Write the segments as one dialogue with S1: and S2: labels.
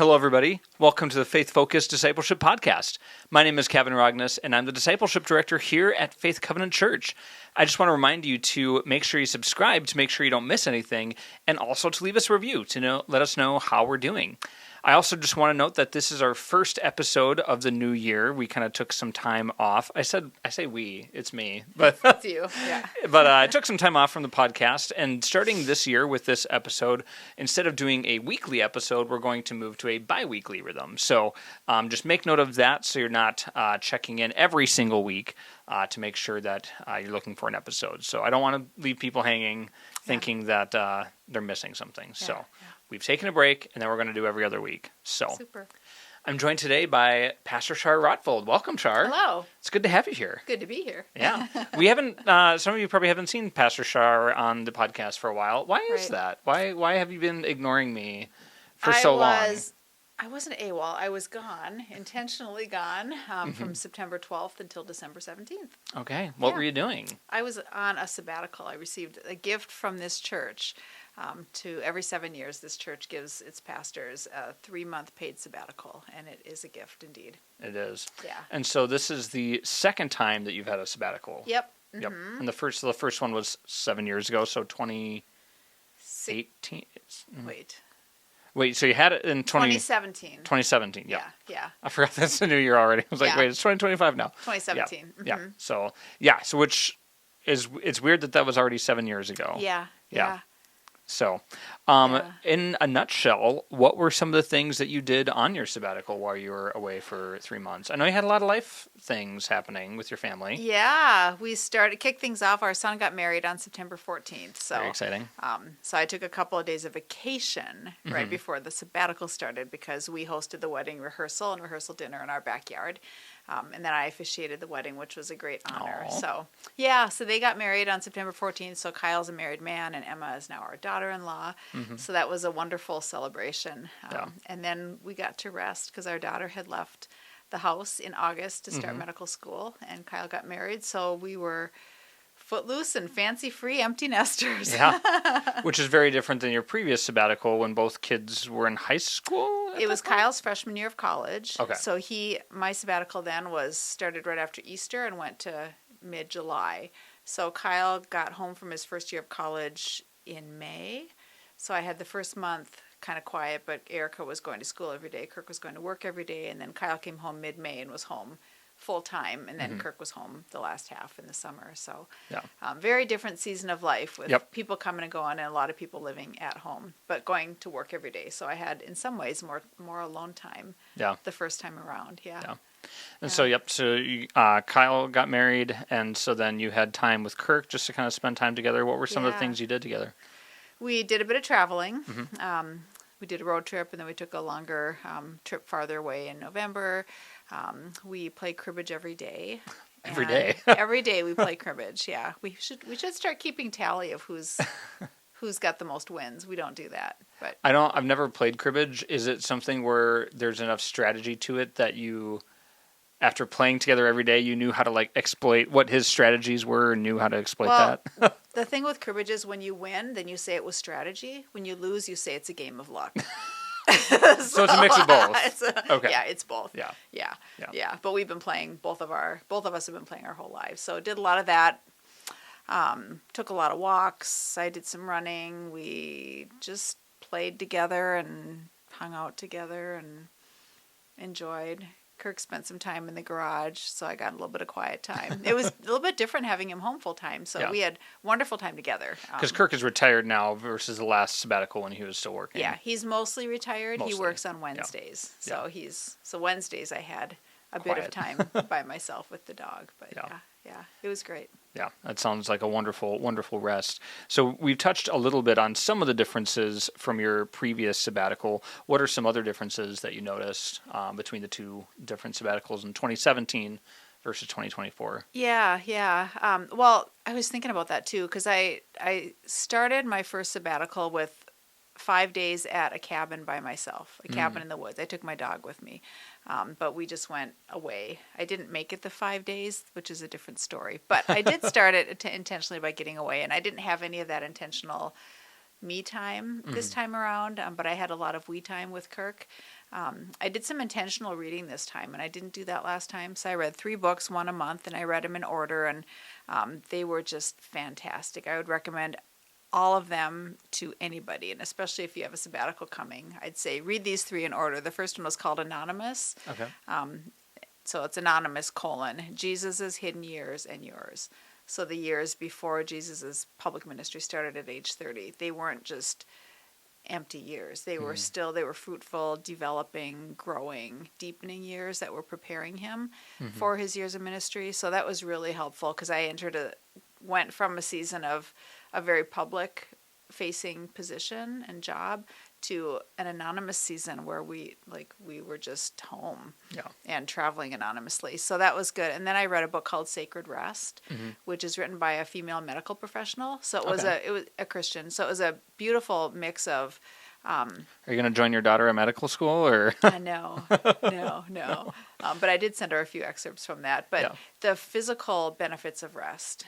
S1: Hello, everybody. Welcome to the Faith Focused Discipleship Podcast. My name is Kevin Rognus, and I'm the Discipleship Director here at Faith Covenant Church. I just want to remind you to make sure you subscribe to make sure you don't miss anything, and also to leave us a review to let us know how we're doing. I also just want to note that this is our first episode of the new year. We kind of took some time off. I say we, it's me. But
S2: it's you, yeah.
S1: But I took some time off from the podcast, and starting this year with this episode, instead of doing a weekly episode, we're going to move to a bi-weekly rhythm. So just make note of that so you're not checking in every single week to make sure that you're looking for an episode. So I don't want to leave people hanging thinking that they're missing something.
S2: Yeah,
S1: So
S2: yeah.
S1: We've taken a break, and then we're going to do every other week. So
S2: Super.
S1: I'm joined today by Pastor Char Rotfold. Welcome, Char.
S2: Hello.
S1: It's good to have you here.
S2: Good to be here.
S1: Yeah. We haven't, some of you probably haven't seen Pastor Char on the podcast for a while. Why is that? Why have you been ignoring me for so long?
S2: I wasn't AWOL. I was gone, intentionally gone, from September 12th until December 17th.
S1: Okay. What were you doing?
S2: I was on a sabbatical. I received a gift from this church. To every 7 years, this church gives its pastors a 3-month paid sabbatical, and it is a gift indeed.
S1: It is.
S2: Yeah.
S1: And so this is the second time that you've had a sabbatical.
S2: Yep.
S1: Yep.
S2: Mm-hmm.
S1: And the first one was 7 years ago, so 2018. Wait, so you had it in
S2: 2017.
S1: 2017, yeah.
S2: Yeah.
S1: I forgot that's the new year already. I was like, wait, it's 2025 now.
S2: 2017.
S1: Yeah.
S2: Mm-hmm.
S1: Yeah. So which is, it's weird that was already 7 years ago.
S2: Yeah.
S1: So, in a nutshell, what were some of the things that you did on your sabbatical while you were away for 3 months? I know you had a lot of life things happening with your kick
S2: things off. Our son got married on September 14th. So
S1: very exciting.
S2: So I took a couple of days of vacation right before the sabbatical started because we hosted the wedding rehearsal and rehearsal dinner in our backyard. And then I officiated the wedding, which was a great honor.
S1: Aww.
S2: So they got married on September 14th. So Kyle's a married man and Emma is now our daughter-in-law. So that was a wonderful celebration. And then we got to rest because our daughter had left the house in August to start medical school and Kyle got married. So we were footloose and fancy-free empty nesters.
S1: Yeah, which is very different than your previous sabbatical when both kids were in high school.
S2: It was Kyle's freshman year of college.
S1: Okay.
S2: So my sabbatical then started right after Easter and went to mid-July. So Kyle got home from his first year of college in May. So I had the first month kind of quiet, but Erica was going to school every day. Kirk was going to work every day. And then Kyle came home mid-May and was home full-time. And then Kirk was home the last half in the summer. So very different season of life with people coming and going and a lot of people living at home, but going to work every day. So I had, in some ways, more alone time the first time around. Yeah.
S1: And so Kyle got married, and so then you had time with Kirk just to kind of spend time together. What were some of the things you did together?
S2: We did a bit of traveling. We did a road trip, and then we took a longer trip farther away in November. We play cribbage every day.
S1: Every day?
S2: Every day we play cribbage, yeah. We should start keeping tally of who's got the most wins. We don't do that. But
S1: I've never played cribbage. Is it something where there's enough strategy to it that you, after playing together every day, you knew how to exploit what his strategies were and knew how to exploit that?
S2: The thing with cribbage is when you win, then you say it was strategy. When you lose, you say it's a game of luck.
S1: So it's a mix of both. Okay.
S2: Yeah, it's both.
S1: Yeah.
S2: But we've been playing, both of us have been playing our whole lives. So did a lot of that. Took a lot of walks. I did some running. We just played together and hung out together and enjoyed. Kirk spent some time in the garage, so I got a little bit of quiet time. It was a little bit different having him home full time, so we had wonderful time together.
S1: Because Kirk is retired now versus the last sabbatical when he was still working.
S2: Yeah, he's mostly retired. He works on Wednesdays, so Wednesdays I had a bit of time by myself with the dog. But yeah, it was great.
S1: Yeah, that sounds like a wonderful, wonderful rest. So we've touched a little bit on some of the differences from your previous sabbatical. What are some other differences that you noticed between the two different sabbaticals in 2017 versus 2024?
S2: Yeah. Well, I was thinking about that too because I started my first sabbatical with 5 days at a cabin by myself, a cabin in the woods. I took my dog with me. But we just went away. I didn't make it the 5 days, which is a different story. But I did start it intentionally by getting away, and I didn't have any of that intentional me time this time around, but I had a lot of we time with Kirk. I did some intentional reading this time, and I didn't do that last time. So I read 3 books, one a month, and I read them in order, and they were just fantastic. I would recommend all of them to anybody, and especially if you have a sabbatical coming, I'd say read these 3 in order. The first one was called Anonymous.
S1: Okay.
S2: So it's Anonymous: Jesus' hidden years and yours. So the years before Jesus' public ministry started at age 30, they weren't just empty years. They were they were fruitful, developing, growing, deepening years that were preparing him for his years of ministry. So that was really helpful, because I went from a season of a very public facing position and job to an anonymous season where we were just home and traveling anonymously. So that was good. And then I read a book called Sacred Rest, which is written by a female medical professional. So it was a Christian. So it was a beautiful mix of
S1: Are you going to join your daughter at medical school, or?
S2: No. But I did send her a few excerpts from that. But the physical benefits of rest.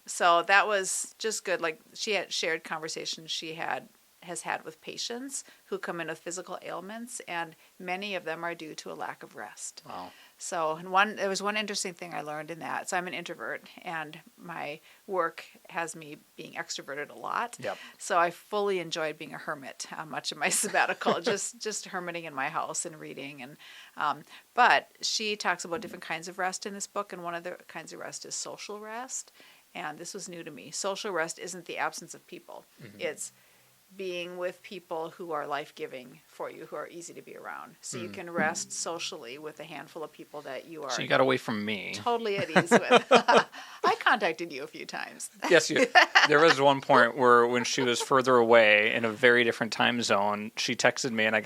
S2: So that was just good. Like, she had shared conversations she has had with patients who come in with physical ailments, and many of them are due to a lack of rest.
S1: Wow.
S2: So there was one interesting thing I learned in that. So I'm an introvert, and my work has me being extroverted a lot.
S1: Yep.
S2: So I fully enjoyed being a hermit much of my sabbatical, just hermiting in my house and reading. And but she talks about different kinds of rest in this book, and one of the kinds of rest is social rest. And this was new to me. Social rest isn't the absence of people. It's being with people who are life-giving for you, who are easy to be around. So you can rest socially with a handful of people that you are...
S1: So you got away from me.
S2: Totally at ease with. I contacted you a few times.
S1: Yes, there was one point where, when she was further away in a very different time zone, she texted me, and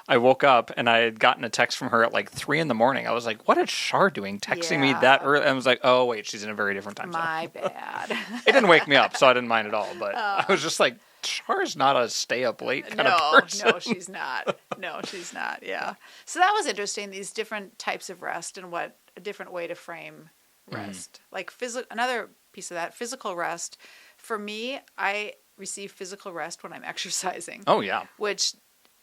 S1: I woke up, and I had gotten a text from her at like 3 a.m. I was like, what is Char doing texting me that early? And I was like, oh, wait, she's in a very different time zone.
S2: My bad.
S1: It didn't wake me up, so I didn't mind at all, but I was just like, Char's not a stay up late kind of person.
S2: No, she's not. Yeah. So that was interesting, these different types of rest and what a different way to frame rest. Like another piece of that, physical rest. For me, I receive physical rest when I'm exercising.
S1: Oh, yeah.
S2: Which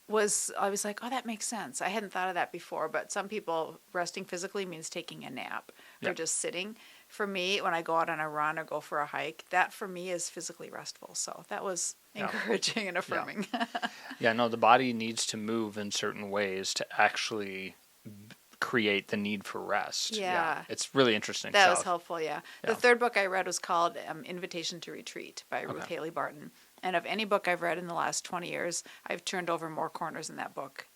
S2: I was like, oh, that makes sense. I hadn't thought of that before, but some people, resting physically means taking a nap or just sitting. For me, when I go out on a run or go for a hike, that for me is physically restful. So that was encouraging and affirming.
S1: No, the body needs to move in certain ways to actually create the need for rest.
S2: Yeah.
S1: It's really interesting
S2: That
S1: stuff.
S2: was helpful, The third book I read was called Invitation to Retreat by Ruth Haley Barton. And of any book I've read in the last 20 years, I've turned over more corners in that book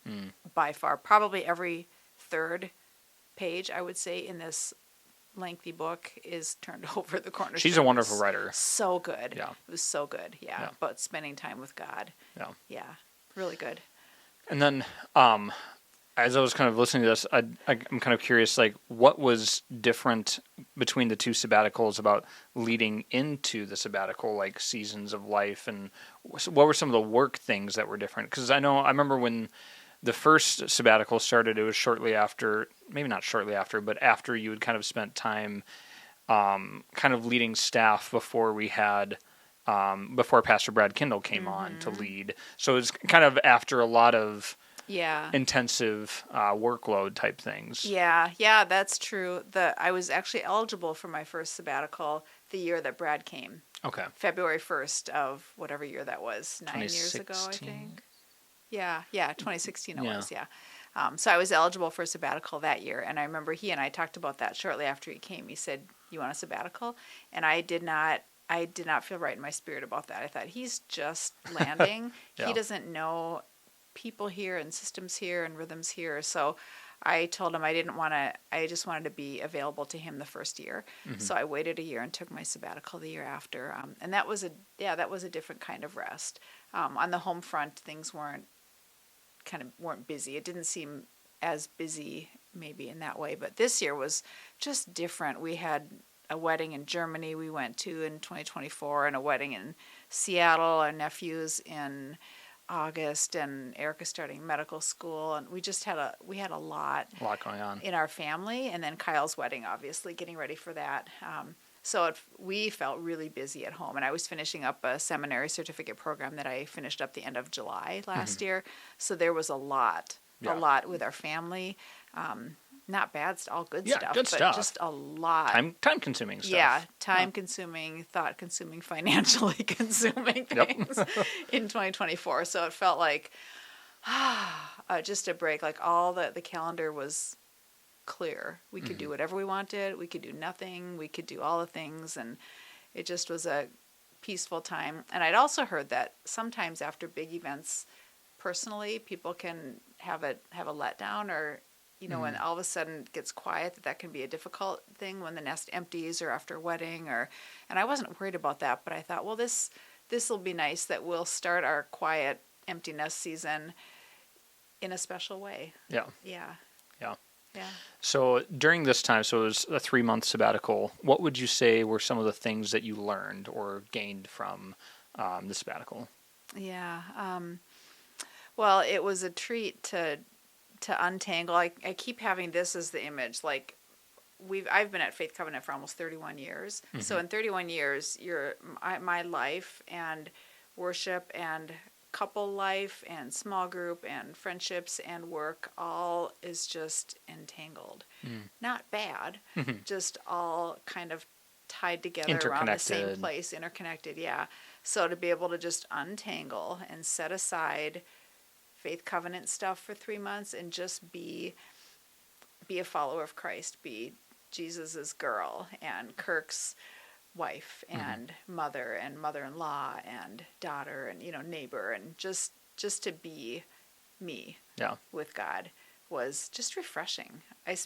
S2: by far. Probably every third page, I would say, in this lengthy book is turned over the corner.
S1: She's a wonderful writer.
S2: So good.
S1: Yeah.
S2: It was so good. Yeah. About spending time with God.
S1: Yeah.
S2: Yeah. Really good.
S1: And then, as I was kind of listening to this, I'm kind of curious, like, what was different between the 2 sabbaticals about leading into the sabbatical, like seasons of life, and what were some of the work things that were different? Because I remember when the first sabbatical started, it was shortly after, maybe not shortly after, but after you had kind of spent time kind of leading staff before we had, before Pastor Brad Kindle came on to lead. So it was kind of after a lot of intensive workload type things. Yeah,
S2: that's true. I was actually eligible for my first sabbatical the year that Brad came.
S1: Okay.
S2: February 1st of whatever year that was, 9 years ago, I think. Yeah, 2016 it was, so I was eligible for a sabbatical that year, and I remember he and I talked about that shortly after he came. He said, "You want a sabbatical?" And I did not feel right in my spirit about that. I thought, he's just landing. He doesn't know people here and systems here and rhythms here. So I told him I just wanted to be available to him the first year. So I waited a year and took my sabbatical the year after. And that was a different kind of rest. On the home front, things weren't busy. It didn't seem as busy maybe in that way, but this year was just different. We had a wedding in Germany we went to in 2024, and a wedding in Seattle, our nephews in August, and Erica's starting medical school, and we just had a lot
S1: going on
S2: in our family, and then Kyle's wedding, obviously getting ready for that. So we felt really busy at home, and I was finishing up a seminary certificate program that I finished up the end of July last year. So there was a lot a lot with our family. Not bad, all good stuff,
S1: good
S2: but
S1: stuff.
S2: Just a lot.
S1: Time consuming stuff.
S2: Yeah, time consuming, thought consuming, financially consuming things in 2024. So it felt like just a break. Like all the calendar was clear. We could do whatever we wanted. We could do nothing. We could do all the things, and it just was a peaceful time. And I'd also heard that sometimes after big events, personally, people can have a letdown, or when all of a sudden it gets quiet, that can be a difficult thing when the nest empties, or after a wedding, and I wasn't worried about that, but I thought, well, this will be nice, that we'll start our quiet empty nest season in a special way.
S1: Yeah.
S2: Yeah.
S1: Yeah.
S2: Yeah.
S1: So during this time, so it was a 3-month sabbatical, what would you say were some of the things that you learned or gained from the sabbatical?
S2: Yeah. Well, it was a treat to untangle. I keep having this as the image. Like I've been at Faith Covenant for almost 31 years. So in 31 years, my life and worship and couple life and small group and friendships and work all is just entangled. Not bad, just all kind of tied together around the same place, interconnected. Yeah. So to be able to just untangle and set aside Faith Covenant stuff for 3 months and just be a follower of Christ, be Jesus's girl and Kirk's wife and mother and mother-in-law and daughter and neighbor, and just to be me with God was just refreshing. I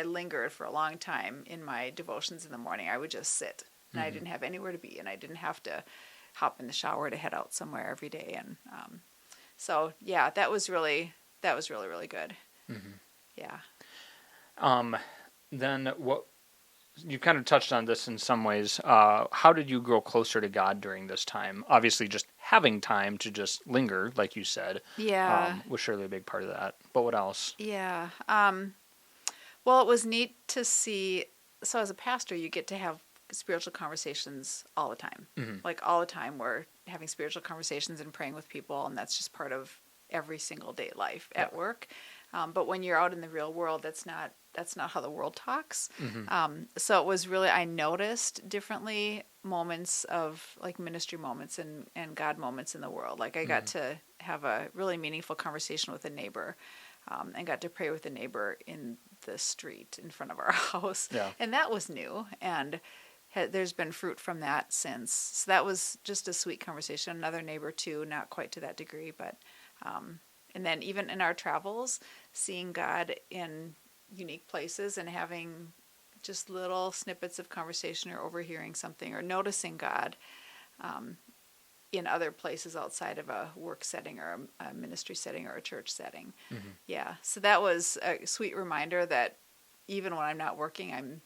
S2: lingered for a long time in my devotions in the morning. I would just sit, and I didn't have anywhere to be, and I didn't have to hop in the shower to head out somewhere every day. And so yeah, that was really good. Yeah.
S1: Then what? You kind of touched on this in some ways. How did you grow closer to God during this time? Obviously, just having time to just linger, like you said, was surely a big part of that. But what else?
S2: Yeah. Well, it was neat to see. So as a pastor, you get to have spiritual conversations all the time. Like all the time, we're having spiritual conversations and praying with people, and that's just part of every single day life at work. But when you're out in the real world, that's not how the world talks. So it was really, I noticed differently moments of like ministry moments and God moments in the world. Like I got to have a really meaningful conversation with a neighbor, and got to pray with a neighbor in the street in front of our house. Yeah. And that was new. And there's been fruit from that since. So that was just a sweet conversation. Another neighbor too, not quite to that degree, but, and then even in our travels, seeing God in unique places and having just little snippets of conversation or overhearing something or noticing God in other places outside of a work setting or a ministry setting or a church setting. Yeah. So that was a sweet reminder that even when I'm not working, I'm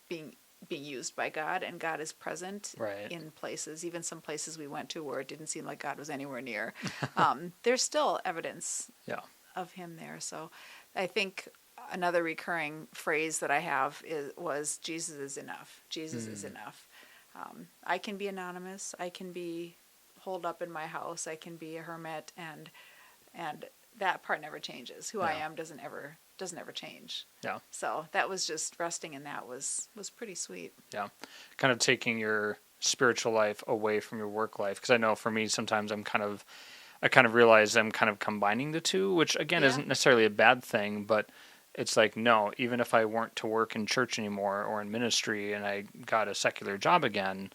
S2: being used by God, and God is present in places, even some places we went to where it didn't seem like God was anywhere near. There's still evidence of him there. So I think another recurring phrase that I have was Jesus is enough. Jesus is enough. I can be anonymous. I can be holed up in my house. I can be a hermit, and that part never changes. Who I am doesn't ever change. Yeah. So that was just resting in that was pretty sweet.
S1: Yeah. Kind of taking your spiritual life away from your work life, because I know for me sometimes I kind of realize I'm kind of combining the two, which again isn't necessarily a bad thing, but it's like, no, even if I weren't to work in church anymore or in ministry and I got a secular job again,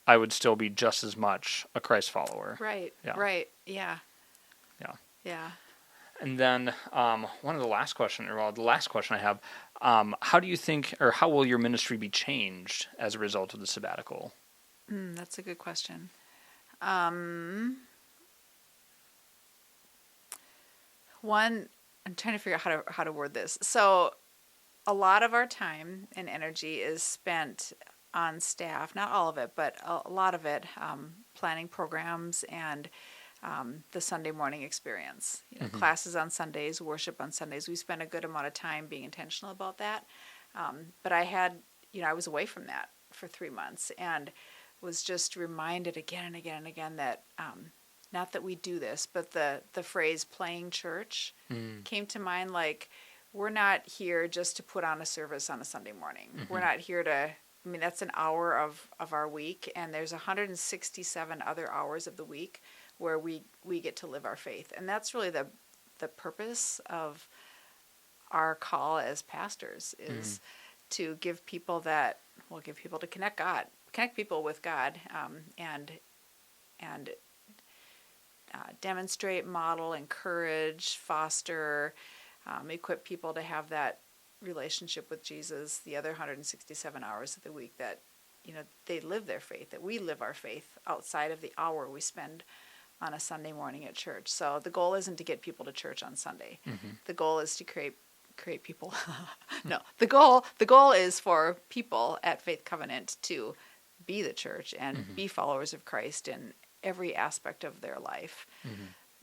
S1: I would still be just as much a Christ follower.
S2: Right. Yeah. Right. Yeah.
S1: Yeah.
S2: Yeah.
S1: And then the last question I have, how do you think, or how will your ministry be changed as a result of the sabbatical?
S2: That's a good question. One, I'm trying to figure out how to word this. So a lot of our time and energy is spent on staff, not all of it, but a lot of it, planning programs and the Sunday morning experience. Classes on Sundays, worship on Sundays. We spend a good amount of time being intentional about that. But I was away from that for 3 months and was just reminded again and again and again that not that we do this, but the phrase playing church came to mind. Like, we're not here just to put on a service on a Sunday morning. We're not here to, I mean, that's an hour of our week, and there's 167 other hours of the week where we get to live our faith. And that's really the purpose of our call as pastors is to give people to connect people with God, and demonstrate, model, encourage, foster, equip people to have that relationship with Jesus the other 167 hours of the week, that they live their faith, that we live our faith outside of the hour we spend on a Sunday morning at church. So the goal isn't to get people to church on Sunday. The goal is to create people. No, the goal is for people at Faith Covenant to be the church and be followers of Christ in every aspect of their life.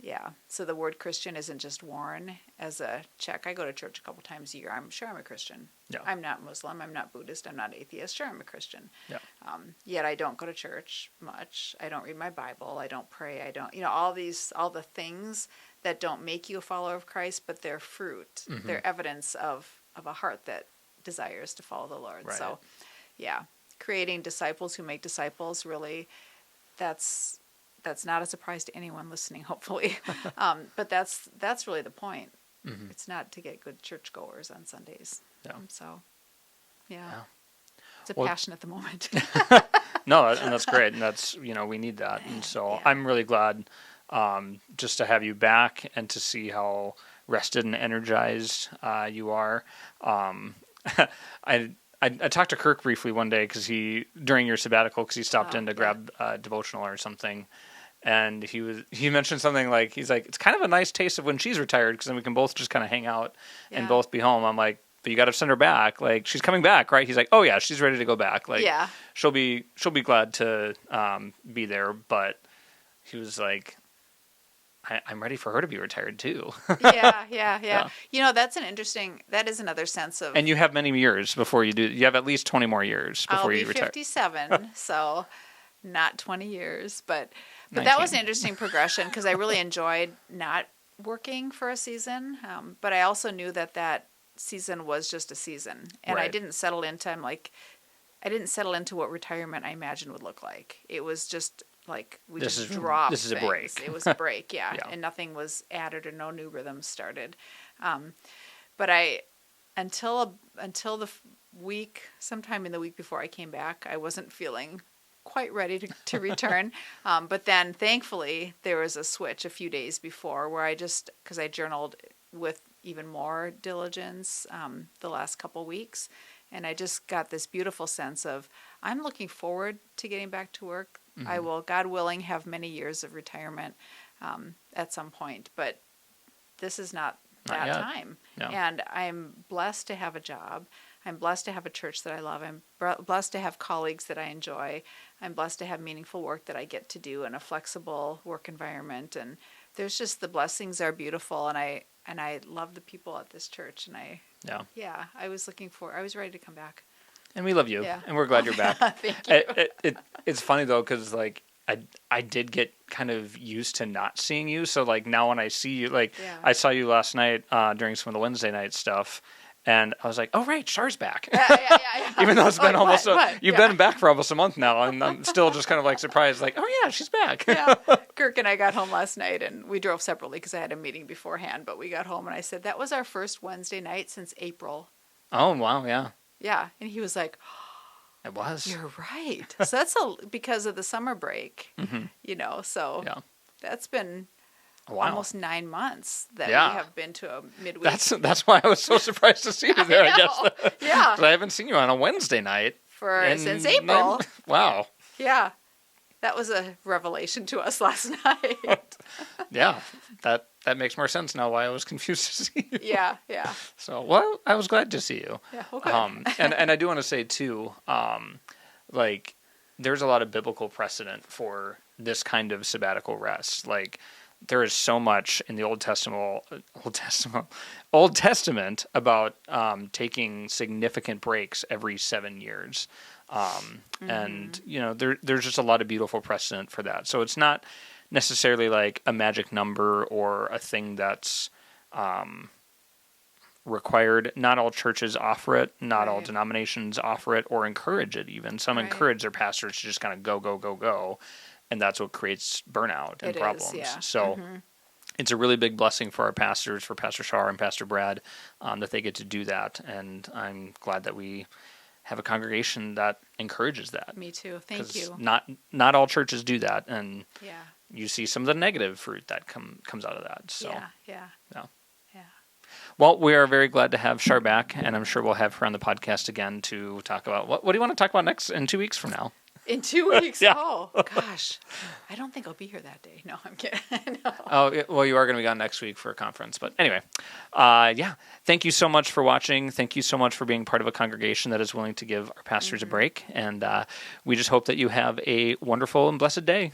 S2: Yeah. So the word Christian isn't just worn as a check. I go to church a couple times a year. I'm sure I'm a Christian.
S1: Yeah.
S2: I'm not Muslim. I'm not Buddhist. I'm not atheist. Sure, I'm a Christian.
S1: Yeah.
S2: Yet I don't go to church much. I don't read my Bible. I don't pray. I don't, all the things that don't make you a follower of Christ, but they're fruit. They're evidence of a heart that desires to follow the Lord.
S1: Right.
S2: So, yeah, creating disciples who make disciples, really, that's not a surprise to anyone listening, hopefully. But that's really the point. It's not to get good churchgoers on Sundays.
S1: Yeah.
S2: So, yeah. It's a
S1: Well,
S2: passion at the moment.
S1: No, and that's great. And that's, we need that. And so I'm really glad just to have you back and to see how rested and energized you are. I talked to Kirk briefly one day during your sabbatical, because he stopped in to grab a devotional or something. And he mentioned something like, he's like, it's kind of a nice taste of when she's retired, because then we can both just kind of hang out and both be home. I'm like, but you got to send her back. Like, she's coming back, right? He's like, oh yeah, she's ready to go back. Like, she'll be glad to be there. But he was like, I'm ready for her to be retired too.
S2: Yeah. That is another sense of.
S1: And you have many years before you do. You have at least 20 more years before you retire.
S2: I'll be 57, so not 20 years, but that was an interesting progression, because I really enjoyed not working for a season, but I also knew that season was just a season, and I didn't settle into. I didn't settle into what retirement I imagined would look like. It was just like we just dropped.
S1: This is
S2: things.
S1: a break.
S2: It was a break, yeah, and nothing was added or no new rhythms started. But until the week, sometime in the week before I came back, I wasn't feeling quite ready to return. But then thankfully there was a switch a few days before where because I journaled with even more diligence the last couple weeks, and I just got this beautiful sense of, I'm looking forward to getting back to work. I will, God willing, have many years of retirement at some point, but this is not that time. No. And I'm blessed to have a job. I'm blessed to have a church that I love. I'm blessed to have colleagues that I enjoy. I'm blessed to have meaningful work that I get to do in a flexible work environment. And there's just, the blessings are beautiful. And I love the people at this church. And I was ready to come back.
S1: And we love you, and we're glad you're back.
S2: Thank you.
S1: It's funny though, because like I did get kind of used to not seeing you. So like now when I see you, I saw you last night during some of the Wednesday night stuff, and I was like, oh right, Char's back.
S2: Yeah.
S1: Even though it's been you've been back for almost a month now, and I'm still just kind of like surprised, like, oh yeah, she's back.
S2: Kirk and I got home last night, and we drove separately because I had a meeting beforehand. But we got home, and I said that was our first Wednesday night since April.
S1: Oh wow, yeah.
S2: Yeah, and he was like,
S1: "It was."
S2: You're right. So that's because of the summer break, So that's been almost 9 months that we have been to a midweek.
S1: That's why I was so surprised to see you there. I guess.
S2: Yeah,
S1: but I haven't seen you on a Wednesday night
S2: since April.
S1: Wow.
S2: Yeah, that was a revelation to us last night.
S1: Yeah, that makes more sense now why I was confused to see you.
S2: Yeah.
S1: So, well, I was glad to see you.
S2: Yeah, okay.
S1: And I do want to say, too, like, there's a lot of biblical precedent for this kind of sabbatical rest. Like, there is so much in the Old Testament about taking significant breaks every 7 years. And, there's just a lot of beautiful precedent for that. So it's not necessarily like a magic number or a thing that's required. Not all churches offer it. Not all denominations offer it or encourage it even. Some encourage their pastors to just kind of go, go, go, go. And that's what creates burnout and problems. So it's a really big blessing for our pastors, for Pastor Char and Pastor Brad, that they get to do that. And I'm glad that we have a congregation that encourages that.
S2: Me too. Thank you.
S1: Not all churches do that. And you see some of the negative fruit that comes out of that. So
S2: Yeah.
S1: Well, we are very glad to have Char back, and I'm sure we'll have her on the podcast again to talk about what do you want to talk about next in 2 weeks from now?
S2: In 2 weeks? Oh, gosh. I don't think I'll be here that day. No, I'm kidding. No.
S1: Oh, well, you are going to be gone next week for a conference. But anyway, thank you so much for watching. Thank you so much for being part of a congregation that is willing to give our pastors a break. And we just hope that you have a wonderful and blessed day.